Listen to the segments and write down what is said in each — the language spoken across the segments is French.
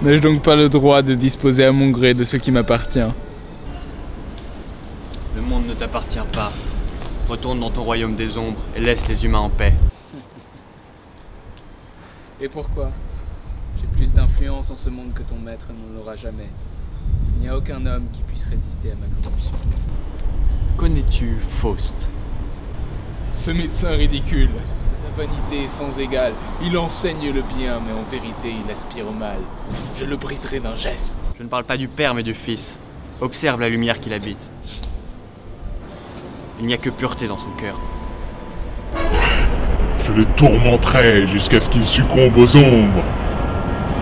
N'ai-je donc pas le droit de disposer à mon gré de ce qui m'appartient? Le monde ne t'appartient pas. Retourne dans ton royaume des ombres et laisse les humains en paix. Et pourquoi? J'ai plus d'influence en ce monde que ton maître n'en aura jamais. Il n'y a aucun homme qui puisse résister à ma corruption. Connais-tu Faust? Ce médecin ridicule, la vanité est sans égale. Il enseigne le bien, mais en vérité, il aspire au mal. Je le briserai d'un geste. Je ne parle pas du Père, mais du Fils. Observe la lumière qui l'habite. Il n'y a que pureté dans son cœur. Je le tourmenterai jusqu'à ce qu'il succombe aux ombres.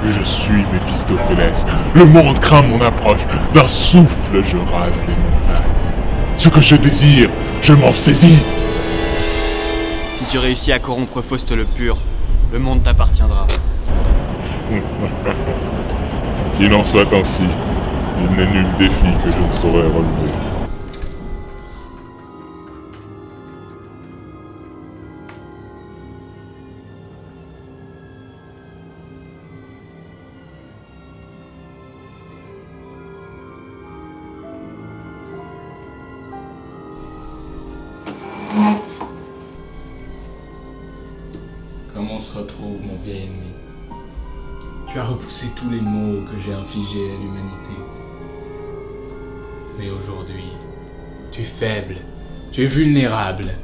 Je suis Méphistophélès. Le monde craint mon approche. D'un souffle, je rase les montagnes. Ce que je désire, je m'en saisis. Si tu réussis à corrompre Faust le Pur, le monde t'appartiendra. Qu'il en soit ainsi. Il n'est nul défi que je ne saurais relever. Comment se retrouve mon vieil ennemi? Tu as repoussé tous les maux que j'ai infligés à l'humanité. Mais aujourd'hui, tu es faible, tu es vulnérable.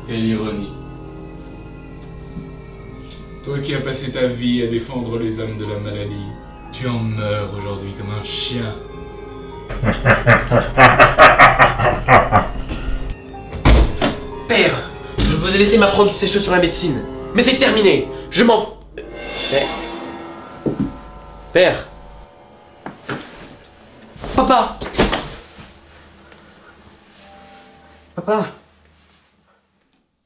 Quelle ironie. Toi qui as passé ta vie à défendre les hommes de la maladie, tu en meurs aujourd'hui comme un chien. Père, je vous ai laissé m'apprendre toutes ces choses sur la médecine. Mais c'est terminé. Je m'en... Père. Papa. Papa.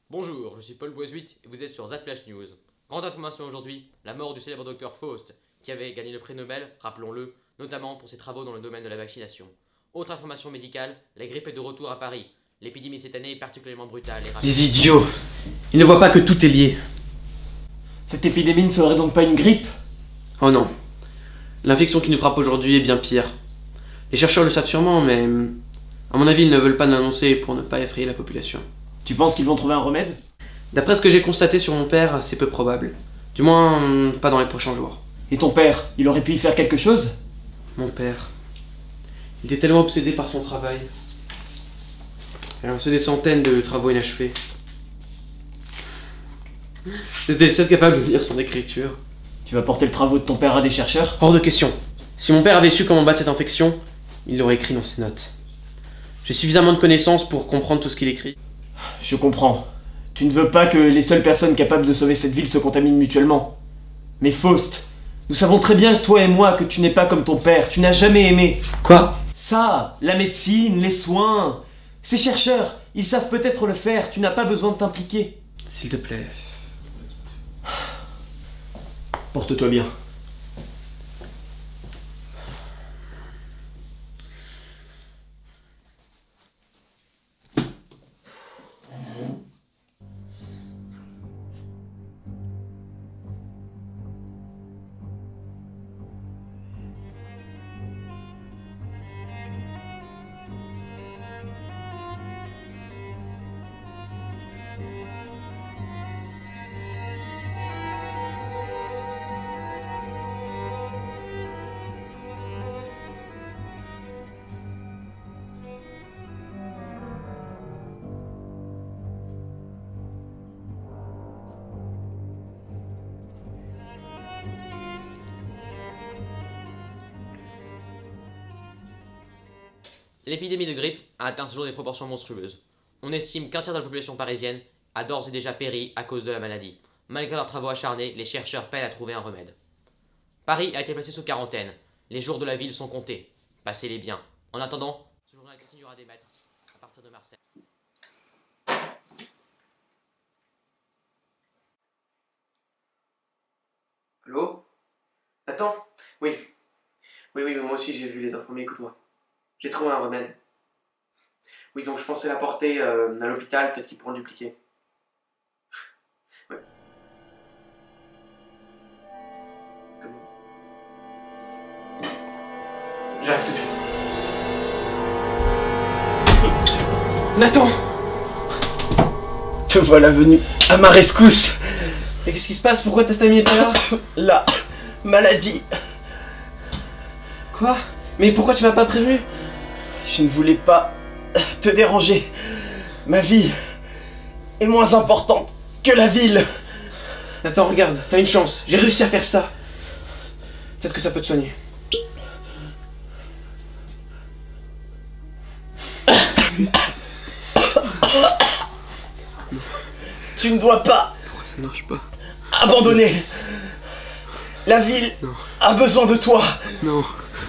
Bonjour, je suis Paul Boisuit et vous êtes sur ZFlash News. Grande information aujourd'hui, la mort du célèbre docteur Faust, qui avait gagné le prix Nobel, rappelons-le, notamment pour ses travaux dans le domaine de la vaccination. Autre information médicale, la grippe est de retour à Paris. L'épidémie de cette année est particulièrement brutale et rapide. Les idiots. Ils ne voient pas que tout est lié. Cette épidémie ne serait donc pas une grippe? Oh non. L'infection qui nous frappe aujourd'hui est bien pire. Les chercheurs le savent sûrement, mais... à mon avis, ils ne veulent pas l'annoncer pour ne pas effrayer la population. Tu penses qu'ils vont trouver un remède? D'après ce que j'ai constaté sur mon père, c'est peu probable. Du moins, pas dans les prochains jours. Et ton père, il aurait pu y faire quelque chose? Mon père... il était tellement obsédé par son travail. Alors, c'est des centaines de travaux inachevés. J'étais le seul capable de lire son écriture. Tu vas porter le travail de ton père à des chercheurs? Hors de question. Si mon père avait su comment battre cette infection, il l'aurait écrit dans ses notes. J'ai suffisamment de connaissances pour comprendre tout ce qu'il écrit. Je comprends. Tu ne veux pas que les seules personnes capables de sauver cette ville se contaminent mutuellement. Mais Faust, nous savons très bien, toi et moi, que tu n'es pas comme ton père. Tu n'as jamais aimé. Quoi? Ça, la médecine, les soins. Ces chercheurs, ils savent peut-être le faire. Tu n'as pas besoin de t'impliquer. S'il te plaît. Porte-toi bien. L'épidémie de grippe a atteint ce jour des proportions monstrueuses. On estime qu'un tiers de la population parisienne a d'ores et déjà péri à cause de la maladie. Malgré leurs travaux acharnés, les chercheurs peinent à trouver un remède. Paris a été placé sous quarantaine. Les jours de la ville sont comptés. Passez-les bien. En attendant, ce journal continuera d'émettre à partir de Marseille. Allô? Attends? Oui. Oui, mais moi aussi j'ai vu les infos, mais écoute-moi. J'ai trouvé un remède. Oui, donc je pensais l'apporter à l'hôpital, peut-être qu'ils pourront le dupliquer. J'arrive tout de suite. Nathan! Te voilà venu à ma rescousse. Mais qu'est-ce qui se passe? Pourquoi ta famille est pas là? La maladie. Quoi? Mais pourquoi tu m'as pas prévenu? Je ne voulais pas te déranger. Ma vie est moins importante que la ville. Nathan, regarde, t'as une chance. J'ai réussi à faire ça. Peut-être que ça peut te soigner. Tu ne dois pas Pourquoi ça marche pas? abandonner. La ville a besoin de toi. Non.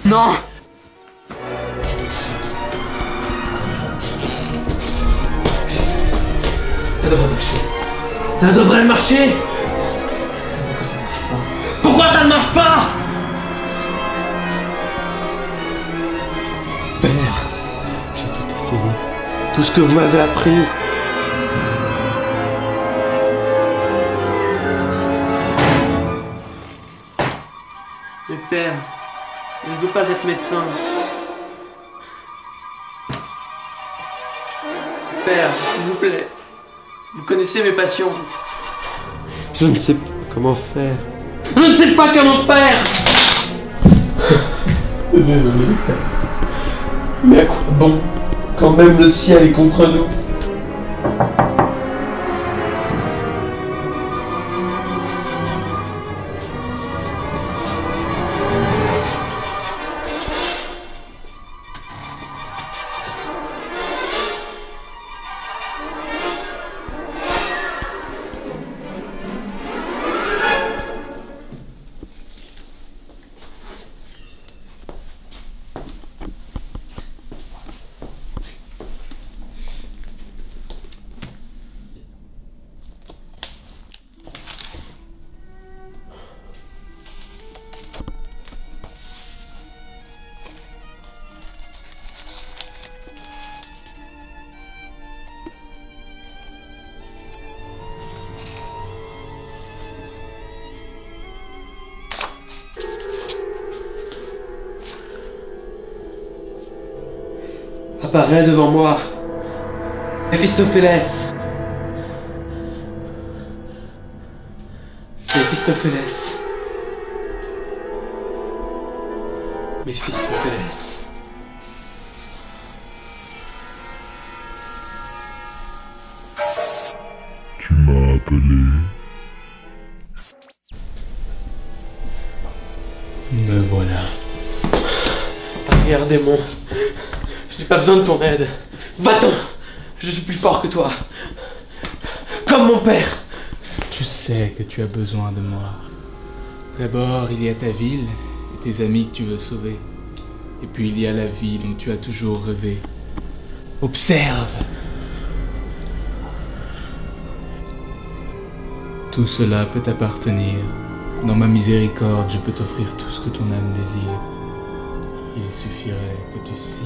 Non! Ça devrait marcher. Ça devrait marcher! Pourquoi ça ne marche pas? Père, j'ai tout essayé. Tout ce que vous m'avez appris. Mais père, je ne veux pas être médecin. Père, s'il vous plaît, vous connaissez mes passions. Je ne sais pas comment faire. Je ne sais pas comment faire. Mais à quoi bon, quand même le ciel est contre nous? Apparaît devant moi, Méphistophélès. Méphistophélès. Méphistophélès. Tu m'as appelé. Me voilà. Arrière démon. Je n'ai pas besoin de ton aide. Va-t'en! Je suis plus fort que toi. Comme mon père. Tu sais que tu as besoin de moi. D'abord, il y a ta ville et tes amis que tu veux sauver. Et puis il y a la vie dont tu as toujours rêvé. Observe! Tout cela peut t'appartenir. Dans ma miséricorde, je peux t'offrir tout ce que ton âme désire. Il suffirait que tu signes.